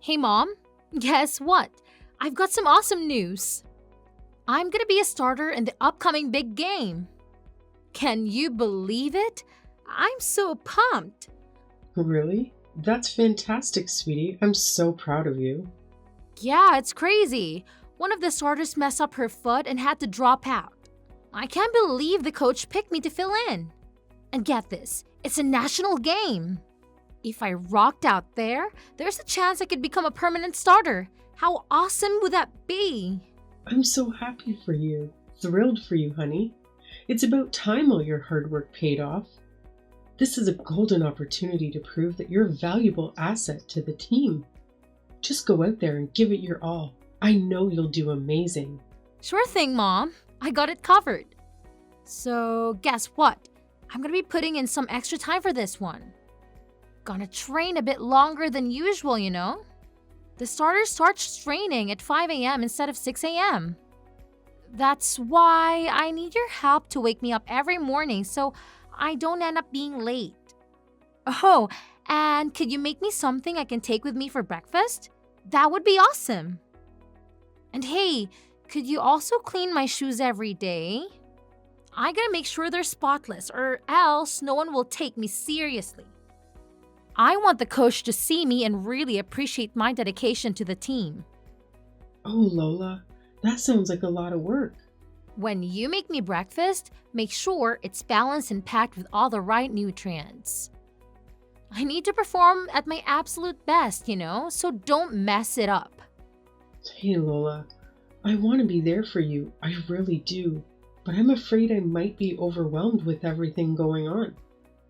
Hey mom, guess what? I've got some awesome news. I'm gonna be a starter in the upcoming big game. Can you believe it? I'm so pumped. Really? That's fantastic, sweetie. I'm so proud of you. Yeah, it's crazy. One of the starters messed up her foot and had to drop out. I can't believe the coach picked me to fill in. And get this, it's a national game. If I rocked out there, there's a chance I could become a permanent starter. How awesome would that be? I'm so happy for you. Thrilled for you, honey. It's about time all your hard work paid off. This is a golden opportunity to prove that you're a valuable asset to the team. Just go out there and give it your all. I know you'll do amazing. Sure thing, Mom. I got it covered. So, guess what? I'm gonna be putting in some extra time for this one. Gonna train a bit longer than usual, you know? The starter starts training at 5 a.m. instead of 6 a.m. That's why I need your help to wake me up every morning so I don't end up being late. Oh, and could you make me something I can take with me for breakfast? That would be awesome. And hey, could you also clean my shoes every day? I gotta make sure they're spotless or else no one will take me seriously. I want the coach to see me and really appreciate my dedication to the team. Oh, Lola, that sounds like a lot of work. When you make me breakfast, make sure it's balanced and packed with all the right nutrients. I need to perform at my absolute best, so don't mess it up. Hey, Lola, I want to be there for you. I really do. But I'm afraid I might be overwhelmed with everything going on.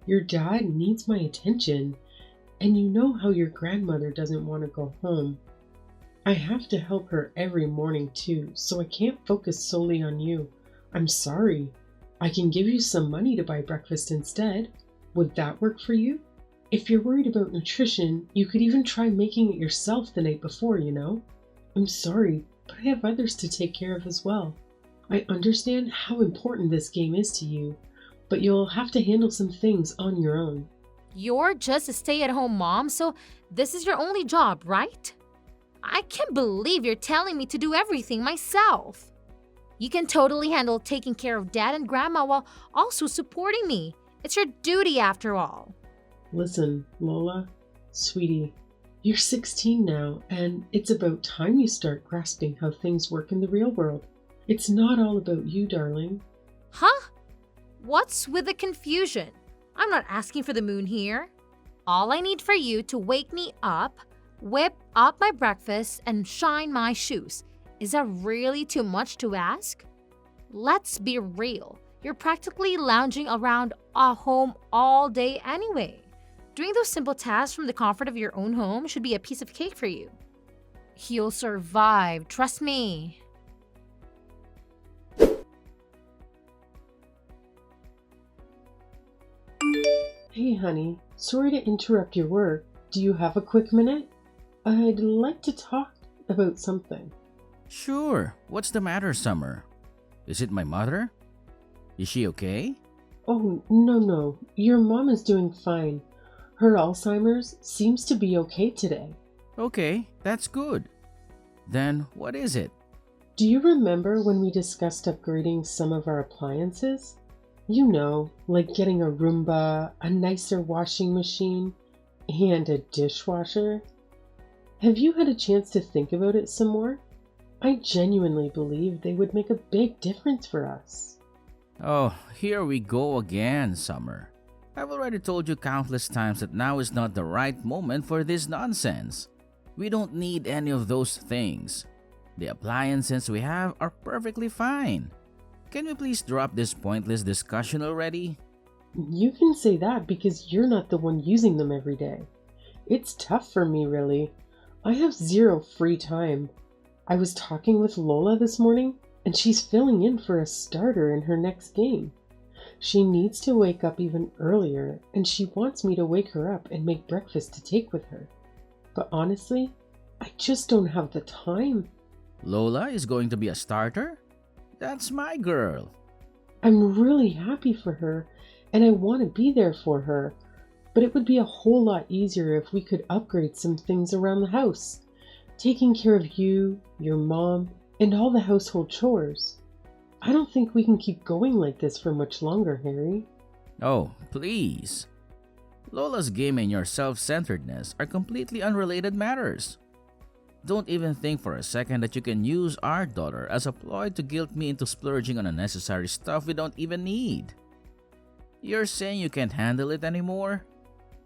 Your dad needs my attention, and you know how your grandmother doesn't want to go home. I have to help her every morning too, so I can't focus solely on you. I'm sorry. I can give you some money to buy breakfast instead. Would that work for you? If you're worried about nutrition, you could even try making it yourself the night before, I'm sorry, but I have others to take care of as well. I understand how important this game is to you, but you'll have to handle some things on your own. You're just a stay-at-home mom, so this is your only job, right? I can't believe you're telling me to do everything myself. You can totally handle taking care of Dad and Grandma while also supporting me. It's your duty after all. Listen, Lola, sweetie, you're 16 now, and it's about time you start grasping how things work in the real world. It's not all about you, darling. Huh? What's with the confusion? I'm not asking for the moon here. All I need for you to wake me up, whip up my breakfast, and shine my shoes. Is that really too much to ask? Let's be real. You're practically lounging around a home all day anyway. Doing those simple tasks from the comfort of your own home should be a piece of cake for you. You'll survive, trust me. Hey, honey, sorry to interrupt your work. Do you have a quick minute? I'd like to talk about something. Sure. What's the matter, Summer? Is it my mother? Is she okay? Oh, no. Your mom is doing fine. Her Alzheimer's seems to be okay today. Okay, that's good. Then what is it? Do you remember when we discussed upgrading some of our appliances? You know, like getting a Roomba, a nicer washing machine, and a dishwasher. Have you had a chance to think about it some more? I genuinely believe they would make a big difference for us. Oh, here we go again, Summer. I've already told you countless times that now is not the right moment for this nonsense. We don't need any of those things. The appliances we have are perfectly fine. Can we please drop this pointless discussion already? You can say that because you're not the one using them every day. It's tough for me, really. I have zero free time. I was talking with Lola this morning, and she's filling in for a starter in her next game. She needs to wake up even earlier, and she wants me to wake her up and make breakfast to take with her. But honestly, I just don't have the time. Lola is going to be a starter? That's my girl. I'm really happy for her, and I want to be there for her. But it would be a whole lot easier if we could upgrade some things around the house. taking care of you, your mom, and all the household chores. I don't think we can keep going like this for much longer, Harry. Oh, please. Lola's game and your self-centeredness are completely unrelated matters. Don't even think for a second that you can use our daughter as a ploy to guilt me into splurging on unnecessary stuff we don't even need. You're saying you can't handle it anymore?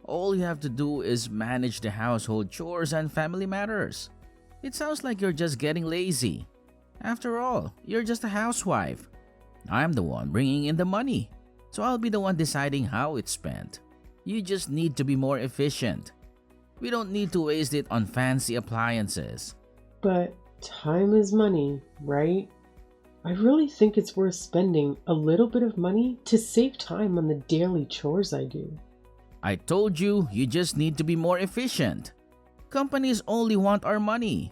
All you have to do is manage the household chores and family matters. It sounds like you're just getting lazy. After all, you're just a housewife. I'm the one bringing in the money, so I'll be the one deciding how it's spent. You just need to be more efficient. We don't need to waste it on fancy appliances. But time is money, right? I really think it's worth spending a little bit of money to save time on the daily chores I do. I told you, you just need to be more efficient. Companies only want our money.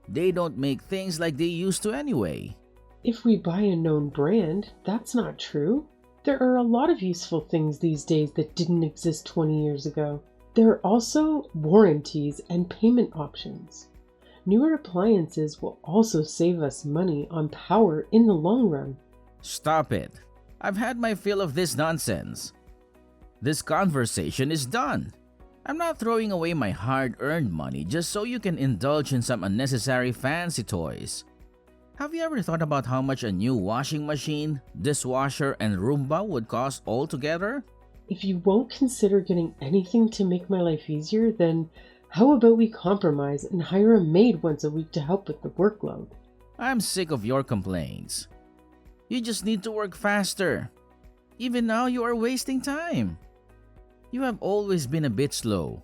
They don't make things like they used to anyway. If we buy a known brand, that's not true. There are a lot of useful things these days that didn't exist 20 years ago. There are also warranties and payment options. Newer appliances will also save us money on power in the long run. Stop it. I've had my fill of this nonsense. This conversation is done. I'm not throwing away my hard-earned money just so you can indulge in some unnecessary fancy toys. Have you ever thought about how much a new washing machine, dishwasher, and Roomba would cost altogether? If you won't consider getting anything to make my life easier, then how about we compromise and hire a maid once a week to help with the workload? I'm sick of your complaints. You just need to work faster. Even now, you are wasting time. You have always been a bit slow.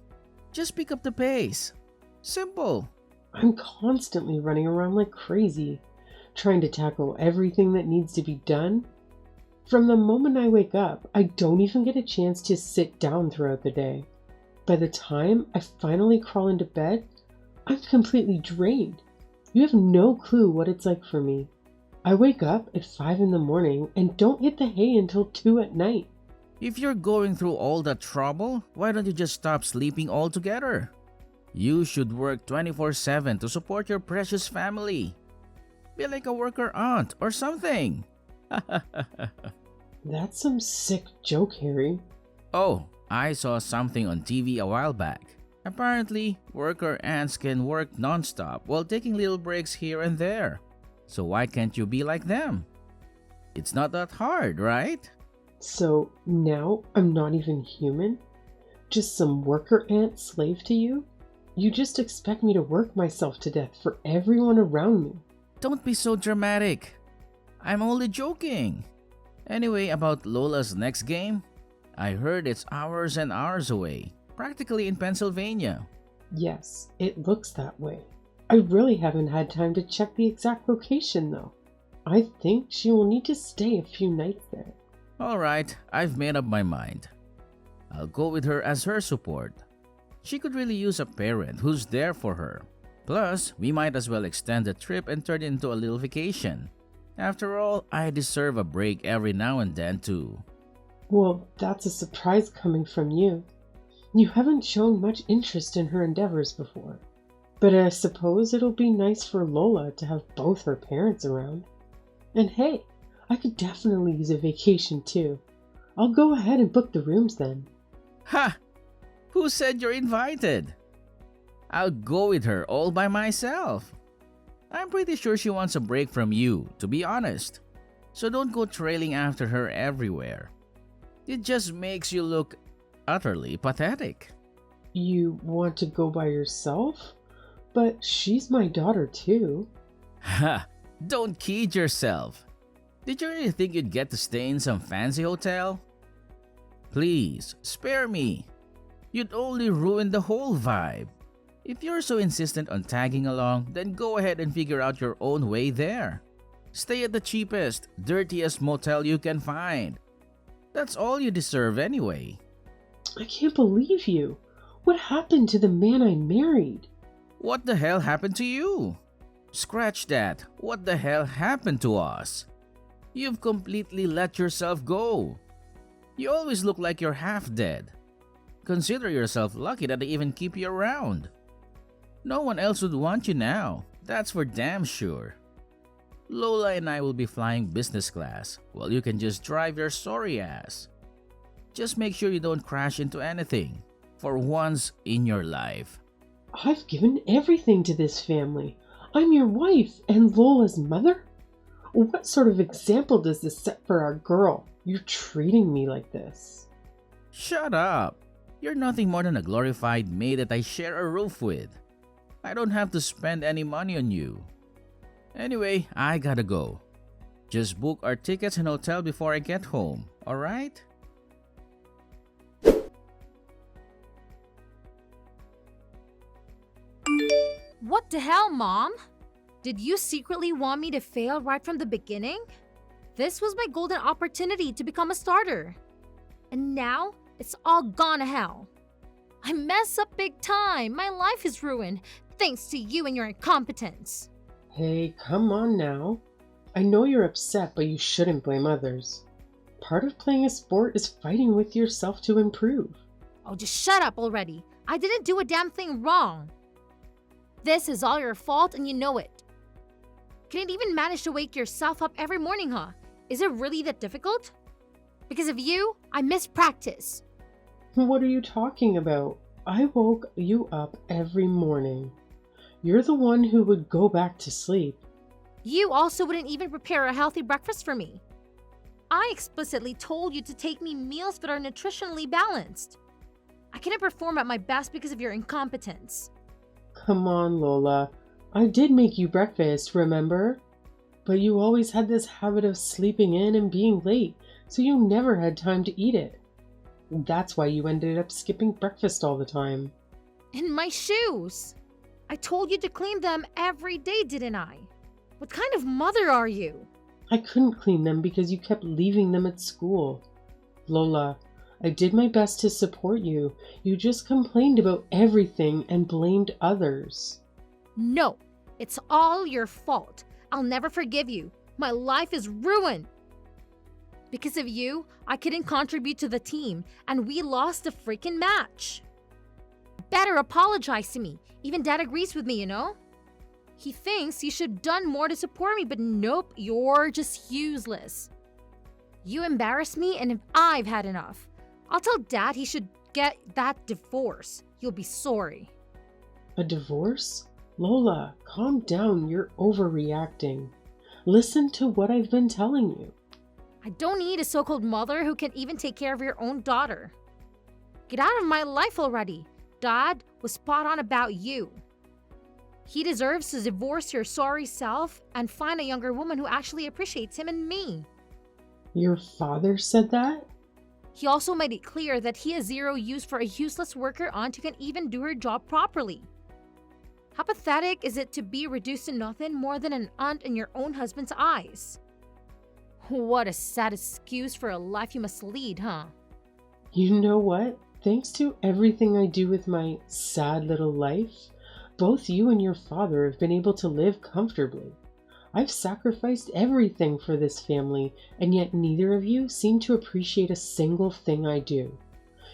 Just pick up the pace. Simple. I'm constantly running around like crazy, trying to tackle everything that needs to be done. From the moment I wake up, I don't even get a chance to sit down throughout the day. By the time I finally crawl into bed, I'm completely drained. You have no clue what it's like for me. I wake up at 5 in the morning and don't hit the hay until 2 at night. If you're going through all that trouble, why don't you just stop sleeping altogether? You should work 24/7 to support your precious family. Be like a worker aunt or something. That's some sick joke, Harry. Oh, I saw something on TV a while back. Apparently, worker ants can work non-stop while taking little breaks here and there. So why can't you be like them? It's not that hard, right? So now I'm not even human? Just some worker ant slave to you? You just expect me to work myself to death for everyone around me. Don't be so dramatic. I'm only joking. Anyway, about Lola's next game, I heard it's hours and hours away, practically in Pennsylvania. Yes, it looks that way. I really haven't had time to check the exact location though. I think she will need to stay a few nights there. Alright, I've made up my mind. I'll go with her as her support. She could really use a parent who's there for her. Plus, we might as well extend the trip and turn it into a little vacation. After all, I deserve a break every now and then too. Well, that's a surprise coming from you. You haven't shown much interest in her endeavors before. But I suppose it'll be nice for Lola to have both her parents around. And hey, I could definitely use a vacation too. I'll go ahead and book the rooms then. Ha! Who said you're invited? I'll go with her all by myself. I'm pretty sure she wants a break from you, to be honest. So don't go trailing after her everywhere. It just makes you look utterly pathetic. You want to go by yourself? But she's my daughter too. Ha! Don't kid yourself. Did you really think you'd get to stay in some fancy hotel? Please, spare me. You'd only ruin the whole vibe. If you're so insistent on tagging along, then go ahead and figure out your own way there. Stay at the cheapest, dirtiest motel you can find. That's all you deserve anyway. I can't believe you. What happened to the man I married? What the hell happened to you? Scratch that. What the hell happened to us? You've completely let yourself go. You always look like you're half dead. Consider yourself lucky that they even keep you around. No one else would want you now. That's for damn sure. Lola and I will be flying business class, while you can just drive your sorry ass. Just make sure you don't crash into anything, for once in your life. I've given everything to this family. I'm your wife and Lola's mother? What sort of example does this set for our girl? You're treating me like this. Shut up! You're nothing more than a glorified maid that I share a roof with. I don't have to spend any money on you. Anyway, I gotta go. Just book our tickets and hotel before I get home, alright? What the hell, Mom? Did you secretly want me to fail right from the beginning? This was my golden opportunity to become a starter. And now, it's all gone to hell. I mess up big time. My life is ruined, thanks to you and your incompetence. Hey, come on now. I know you're upset, but you shouldn't blame others. Part of playing a sport is fighting with yourself to improve. Oh, just shut up already. I didn't do a damn thing wrong. This is all your fault and you know it. Can't even manage to wake yourself up every morning, huh? Is it really that difficult? Because of you, I miss practice. What are you talking about? I woke you up every morning. You're the one who would go back to sleep. You also wouldn't even prepare a healthy breakfast for me. I explicitly told you to take me meals that are nutritionally balanced. I couldn't perform at my best because of your incompetence. Come on, Lola. I did make you breakfast, remember? But you always had this habit of sleeping in and being late, so you never had time to eat it. That's why you ended up skipping breakfast all the time. And my shoes! I told you to clean them every day, didn't I? What kind of mother are you? I couldn't clean them because you kept leaving them at school. Lola, I did my best to support you. You just complained about everything and blamed others. No, it's all your fault. I'll never forgive you. My life is ruined. Because of you, I couldn't contribute to the team, and we lost the freaking match. Better apologize to me. Even Dad agrees with me, you know? He thinks you should have done more to support me, but nope, you're just useless. You embarrassed me, and I've had enough. I'll tell Dad he should get that divorce. You'll be sorry. A divorce? Lola, calm down. You're overreacting. Listen to what I've been telling you. I don't need a so-called mother who can't even take care of your own daughter. Get out of my life already. Dad was spot on about you. He deserves to divorce your sorry self and find a younger woman who actually appreciates him and me. Your father said that? He also made it clear that he has zero use for a useless worker aunt who can even do her job properly. How pathetic is it to be reduced to nothing more than an aunt in your own husband's eyes? What a sad excuse for a life you must lead, huh? You know what? Thanks to everything I do with my sad little life, both you and your father have been able to live comfortably. I've sacrificed everything for this family, and yet neither of you seem to appreciate a single thing I do.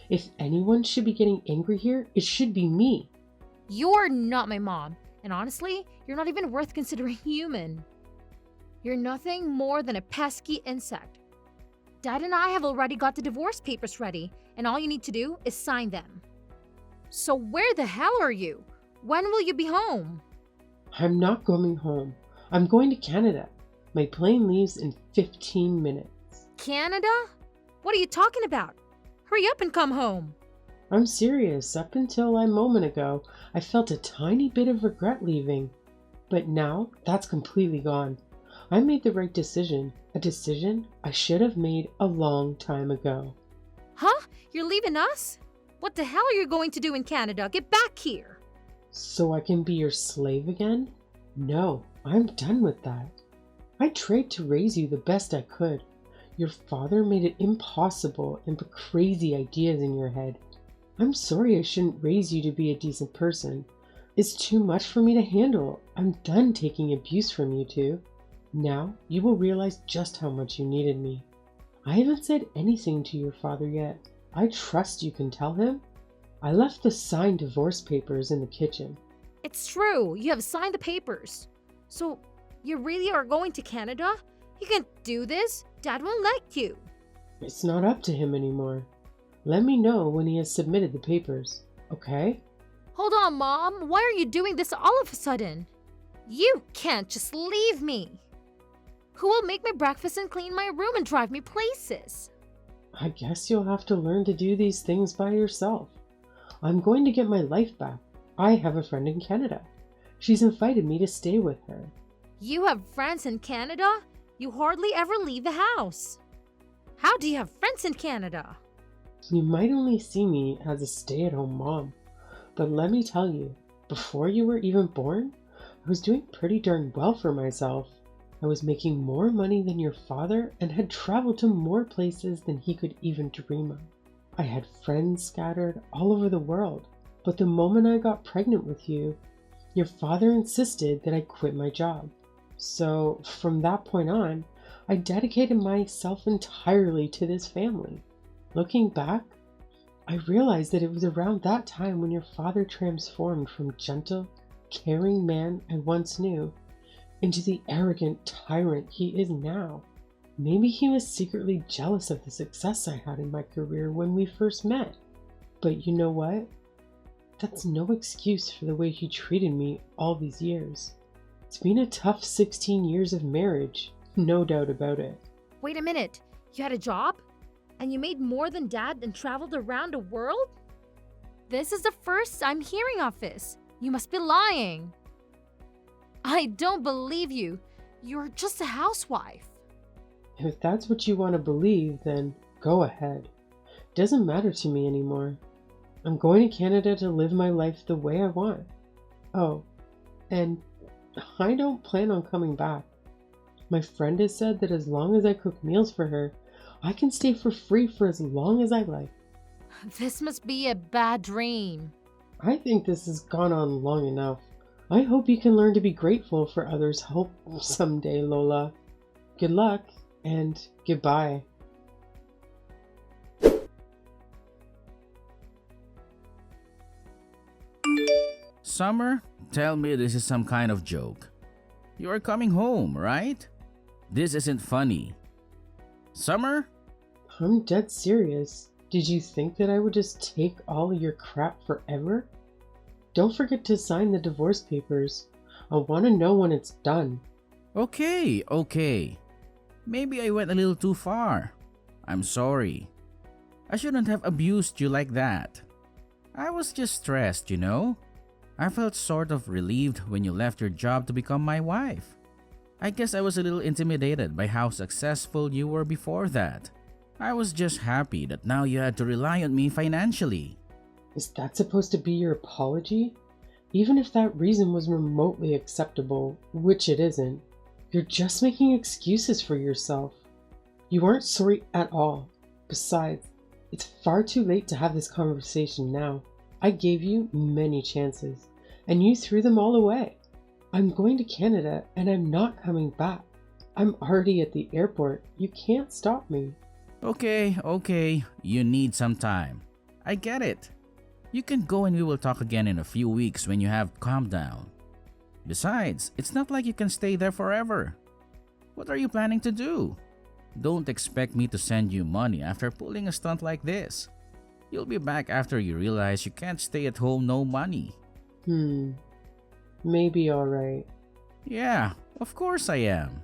If anyone should be getting angry here, it should be me. You're not my mom, and honestly, you're not even worth considering human. You're nothing more than a pesky insect. Dad and I have already got the divorce papers ready, and all you need to do is sign them. So where the hell are you? When will you be home? I'm not going home. I'm going to Canada. My plane leaves in 15 minutes. Canada? What are you talking about? Hurry up and come home. I'm serious. Up until a moment ago, I felt a tiny bit of regret leaving. But now, that's completely gone. I made the right decision. A decision I should have made a long time ago. Huh? You're leaving us? What the hell are you going to do in Canada? Get back here. So I can be your slave again? No, I'm done with that. I tried to raise you the best I could. Your father made it impossible and put crazy ideas in your head. I'm sorry I shouldn't raise you to be a decent person. It's too much for me to handle. I'm done taking abuse from you two. Now you will realize just how much you needed me. I haven't said anything to your father yet. I trust you can tell him. I left the signed divorce papers in the kitchen. It's true. You have signed the papers. So, you really are going to Canada? You can't do this. Dad won't let you. It's not up to him anymore. Let me know when he has submitted the papers, okay? Hold on, Mom. Why are you doing this all of a sudden? You can't just leave me. Who will make my breakfast and clean my room and drive me places? I guess you'll have to learn to do these things by yourself. I'm going to get my life back. I have a friend in Canada. She's invited me to stay with her. You have friends in Canada? You hardly ever leave the house. How do you have friends in Canada? You might only see me as a stay-at-home mom, but let me tell you, before you were even born, I was doing pretty darn well for myself. I was making more money than your father and had traveled to more places than he could even dream of. I had friends scattered all over the world, but the moment I got pregnant with you, your father insisted that I quit my job. So from that point on, I dedicated myself entirely to this family. Looking back, I realized that it was around that time when your father transformed from gentle, caring man I once knew into the arrogant tyrant he is now. Maybe he was secretly jealous of the success I had in my career when we first met. But you know what? That's no excuse for the way he treated me all these years. It's been a tough 16 years of marriage, no doubt about it. Wait a minute. You had a job? And you made more than Dad and traveled around the world? This is the first I'm hearing of this. You must be lying. I don't believe you. You're just a housewife. If that's what you want to believe, then go ahead. Doesn't matter to me anymore. I'm going to Canada to live my life the way I want. Oh, and I don't plan on coming back. My friend has said that as long as I cook meals for her, I can stay for free for as long as I like. This must be a bad dream. I think this has gone on long enough. I hope you can learn to be grateful for others' help someday, Lola. Good luck, and goodbye. Summer, tell me this is some kind of joke. You are coming home, right? This isn't funny. Summer? I'm dead serious. Did you think that I would just take all of your crap forever? Don't forget to sign the divorce papers. I want to know when it's done. Okay. Maybe I went a little too far. I'm sorry. I shouldn't have abused you like that. I was just stressed, you know? I felt sort of relieved when you left your job to become my wife. I guess I was a little intimidated by how successful you were before that. I was just happy that now you had to rely on me financially. Is that supposed to be your apology? Even if that reason was remotely acceptable, which it isn't, you're just making excuses for yourself. You aren't sorry at all. Besides, it's far too late to have this conversation now. I gave you many chances, and you threw them all away. I'm going to Canada, and I'm not coming back. I'm already at the airport. You can't stop me. Okay. You need some time. I get it. You can go and we will talk again in a few weeks when you have calmed down. Besides, it's not like you can stay there forever. What are you planning to do? Don't expect me to send you money after pulling a stunt like this. You'll be back after you realize you can't stay at home no money. Maybe alright. Yeah, of course I am.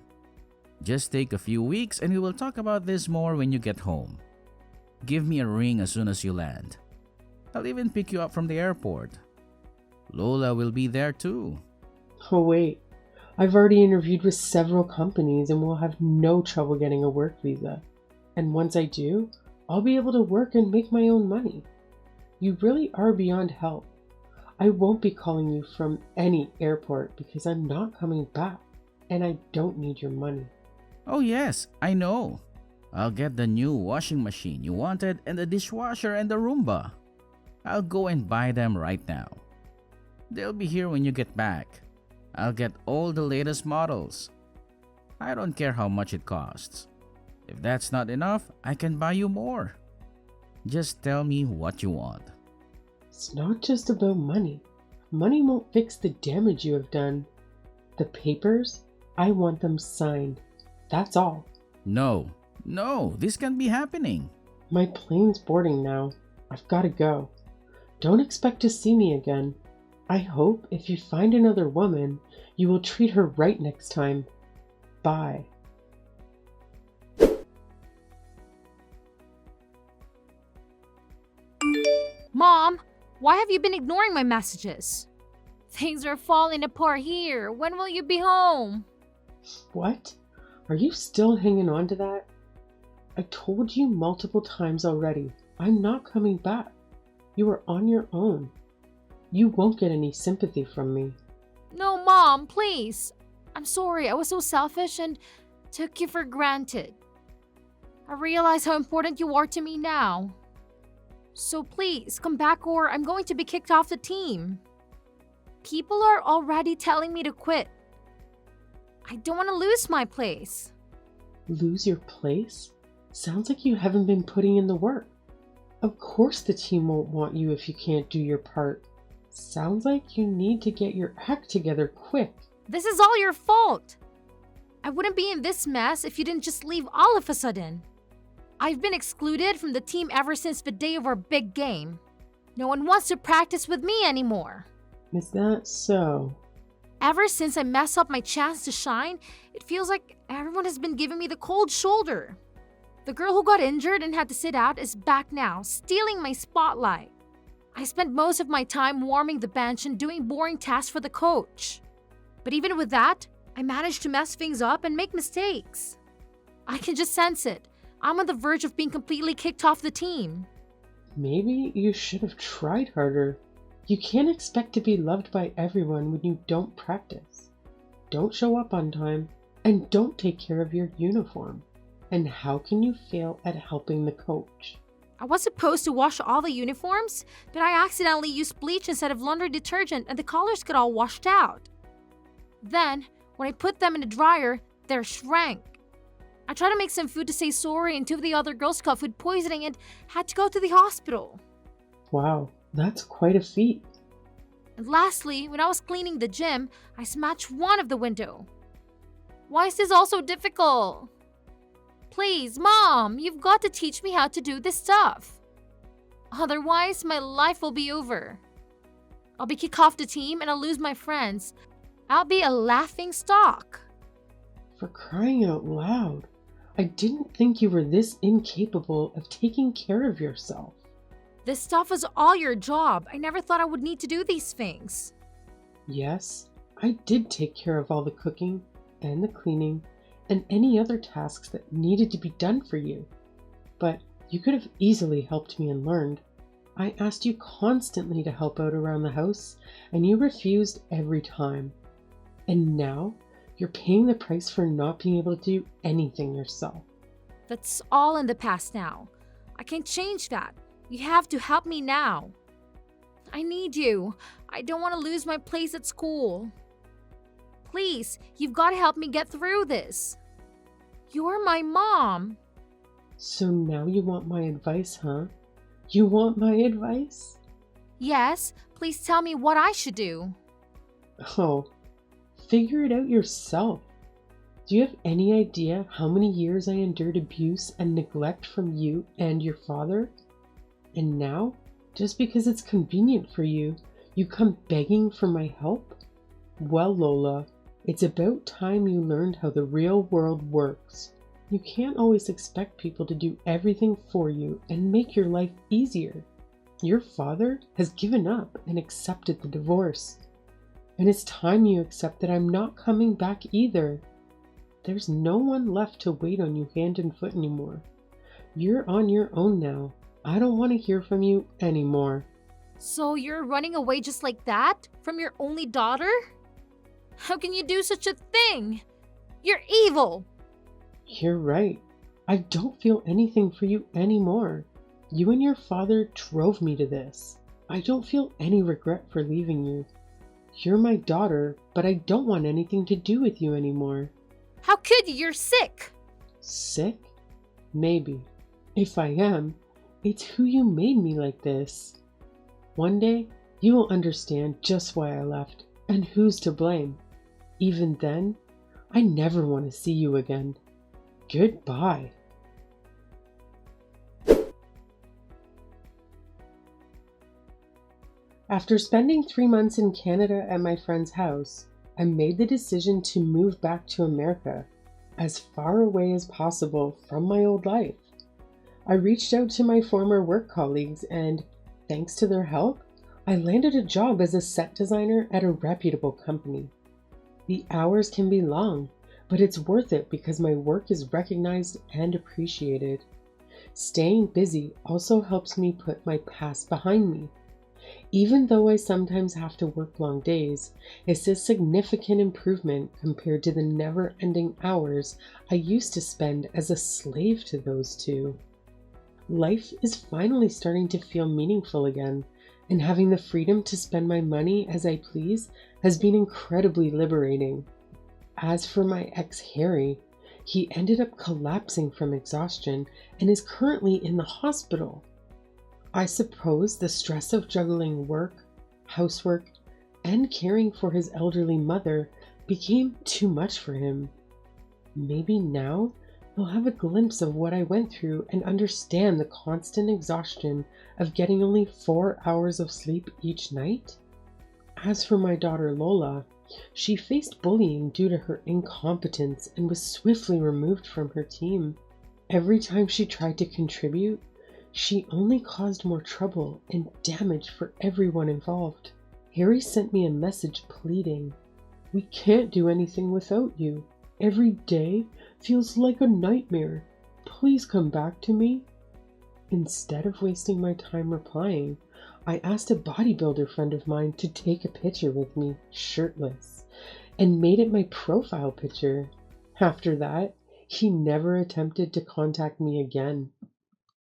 Just take a few weeks and we will talk about this more when you get home. Give me a ring as soon as you land. I'll even pick you up from the airport. Lola will be there too. Oh wait, I've already interviewed with several companies and will have no trouble getting a work visa. And once I do, I'll be able to work and make my own money. You really are beyond help. I won't be calling you from any airport because I'm not coming back and I don't need your money. Oh yes, I know. I'll get the new washing machine you wanted and the dishwasher and the Roomba. I'll go and buy them right now. They'll be here when you get back. I'll get all the latest models. I don't care how much it costs. If that's not enough, I can buy you more. Just tell me what you want. It's not just about money. money won't fix the damage you have done. The papers, I want them signed. That's all. No, this can't be happening. My plane's boarding now. I've got to go. Don't expect to see me again. I hope if you find another woman, you will treat her right next time. Bye. Mom, why have you been ignoring my messages? Things are falling apart here. When will you be home? What? Are you still hanging on to that? I told you multiple times already. I'm not coming back. You are on your own. You won't get any sympathy from me. No, Mom, please. I'm sorry, I was so selfish and took you for granted. I realize how important you are to me now. So please, come back or I'm going to be kicked off the team. People are already telling me to quit. I don't want to lose my place. Lose your place? Sounds like you haven't been putting in the work. Of course the team won't want you if you can't do your part. Sounds like you need to get your act together quick. This is all your fault. I wouldn't be in this mess if you didn't just leave all of a sudden. I've been excluded from the team ever since the day of our big game. No one wants to practice with me anymore. Is that so? Ever since I messed up my chance to shine, it feels like everyone has been giving me the cold shoulder. The girl who got injured and had to sit out is back now, stealing my spotlight. I spent most of my time warming the bench and doing boring tasks for the coach. But even with that, I managed to mess things up and make mistakes. I can just sense it. I'm on the verge of being completely kicked off the team. Maybe you should have tried harder. You can't expect to be loved by everyone when you don't practice, don't show up on time, and don't take care of your uniform. And how can you fail at helping the coach? I was supposed to wash all the uniforms, but I accidentally used bleach instead of laundry detergent and the colors got all washed out. Then, when I put them in the dryer, they shrank. I tried to make some food to say sorry and two of the other girls got food poisoning and had to go to the hospital. Wow, that's quite a feat. And lastly, when I was cleaning the gym, I smashed one of the window. Why is this all so difficult? Please, Mom, you've got to teach me how to do this stuff. Otherwise, my life will be over. I'll be kicked off the team and I'll lose my friends. I'll be a laughing stock. For crying out loud, I didn't think you were this incapable of taking care of yourself. This stuff is all your job. I never thought I would need to do these things. Yes, I did take care of all the cooking and the cleaning and any other tasks that needed to be done for you. But you could have easily helped me and learned. I asked you constantly to help out around the house, and you refused every time. And now, you're paying the price for not being able to do anything yourself. That's all in the past now. I can't change that. You have to help me now. I need you. I don't want to lose my place at school. Please, you've got to help me get through this. You're my mom. So now you want my advice, huh? You want my advice? Yes, please tell me what I should do. Oh, figure it out yourself. Do you have any idea how many years I endured abuse and neglect from you and your father? And now, just because it's convenient for you, you come begging for my help? Well, Lola, it's about time you learned how the real world works. You can't always expect people to do everything for you and make your life easier. Your father has given up and accepted the divorce. And it's time you accept that I'm not coming back either. There's no one left to wait on you hand and foot anymore. You're on your own now. I don't want to hear from you anymore. So you're running away just like that? From your only daughter? How can you do such a thing? You're evil! You're right. I don't feel anything for you anymore. You and your father drove me to this. I don't feel any regret for leaving you. You're my daughter, but I don't want anything to do with you anymore. How could you? You're sick! Sick? Maybe. If I am, it's who you made me like this. One day, You will understand just why I left and who's to blame. Even then, I never want to see you again. Goodbye. After spending 3 months in Canada at my friend's house, I made the decision to move back to America, as far away as possible from my old life. I reached out to my former work colleagues and, thanks to their help, I landed a job as a set designer at a reputable company. The hours can be long, but it's worth it because my work is recognized and appreciated. Staying busy also helps me put my past behind me. Even though I sometimes have to work long days, it's a significant improvement compared to the never-ending hours I used to spend as a slave to those two. Life is finally starting to feel meaningful again, and having the freedom to spend my money as I please has been incredibly liberating. As for my ex Harry, he ended up collapsing from exhaustion and is currently in the hospital. I suppose the stress of juggling work, housework, and caring for his elderly mother became too much for him. Maybe now he'll have a glimpse of what I went through and understand the constant exhaustion of getting only 4 hours of sleep each night. As for my daughter Lola, she faced bullying due to her incompetence and was swiftly removed from her team. Every time she tried to contribute, she only caused more trouble and damage for everyone involved. Harry sent me a message pleading, "We can't do anything without you. Every day feels like a nightmare. Please come back to me." Instead of wasting my time replying, I asked a bodybuilder friend of mine to take a picture with me, shirtless, and made it my profile picture. After that, he never attempted to contact me again.